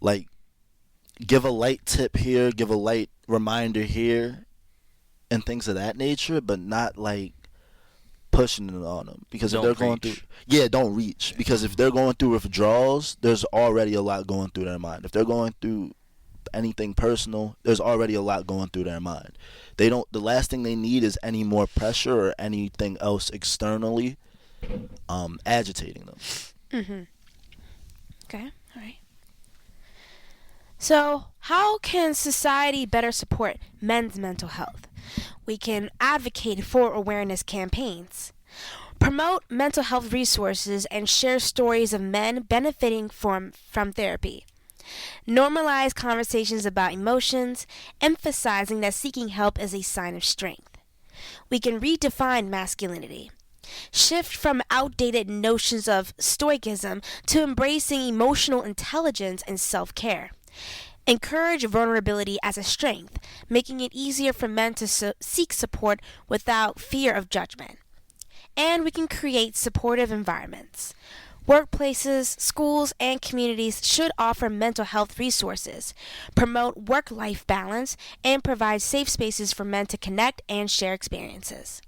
C: Like, give a light tip here, give a light reminder here, and things of that nature, but not like pushing it on them. Because if
B: Don't
C: they're going
B: preach.
C: through, don't reach. Because if they're going through withdrawals, there's already a lot going through their mind. If they're going through anything personal, there's already a lot going through their mind. The last thing they need is any more pressure or anything else externally agitating them.
A: Mm-hmm. Okay, all right. So, how can society better support men's mental health? We can advocate for awareness campaigns, promote mental health resources, and share stories of men benefiting from therapy. Normalize conversations about emotions, emphasizing that seeking help is a sign of strength. We can redefine masculinity. Shift from outdated notions of stoicism to embracing emotional intelligence and self-care. Encourage vulnerability as a strength, making it easier for men to seek support without fear of judgment. And we can create supportive environments. Workplaces, schools, and communities should offer mental health resources, promote work-life balance, and provide safe spaces for men to connect and share experiences.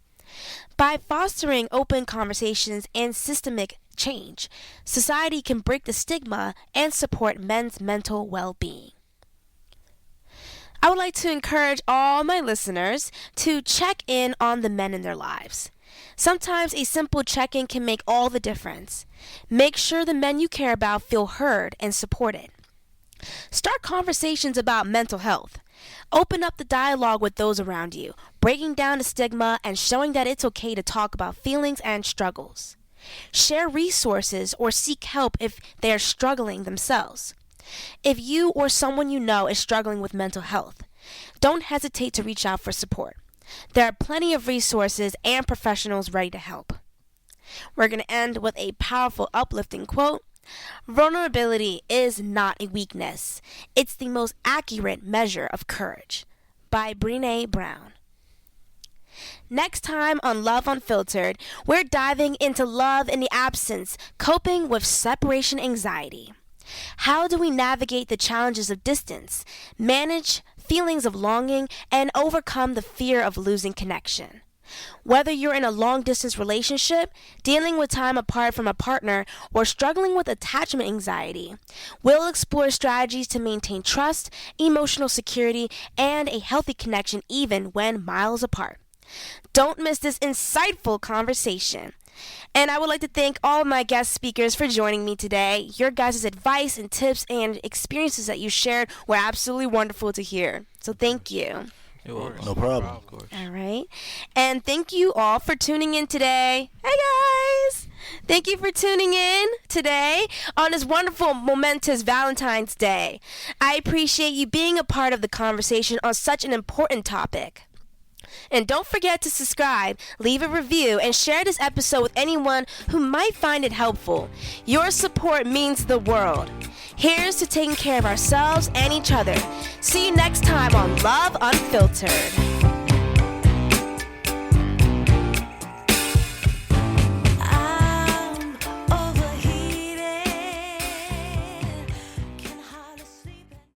A: By fostering open conversations and systemic change, society can break the stigma and support men's mental well-being. I would like to encourage all my listeners to check in on the men in their lives. Sometimes a simple check-in can make all the difference. Make sure the men you care about feel heard and supported. Start conversations about mental health. Open up the dialogue with those around you, breaking down the stigma and showing that it's okay to talk about feelings and struggles. Share resources or seek help if they are struggling themselves. If you or someone you know is struggling with mental health, don't hesitate to reach out for support. There are plenty of resources and professionals ready to help. We're going to end with a powerful, uplifting quote. Vulnerability is not a weakness. It's the most accurate measure of courage. By Brené Brown. Next time on Love Unfiltered, we're diving into love in the absence, coping with separation anxiety. How do we navigate the challenges of distance, manage feelings of longing, and overcome the fear of losing connection? Whether you're in a long-distance relationship, dealing with time apart from a partner, or struggling with attachment anxiety, we'll explore strategies to maintain trust, emotional security, and a healthy connection even when miles apart. Don't miss this insightful conversation. And I would like to thank all my guest speakers for joining me today. Your guys' advice and tips and experiences that you shared were absolutely wonderful to hear. So thank you.
C: No problem.
B: Of course.
A: All right. And thank you all for tuning in today. Hey, guys. Thank you for tuning in today on this wonderful, momentous Valentine's Day. I appreciate you being a part of the conversation on such an important topic. And don't forget to subscribe, leave a review, and share this episode with anyone who might find it helpful. Your support means the world. Here's to taking care of ourselves and each other. See you next time on Love Unfiltered.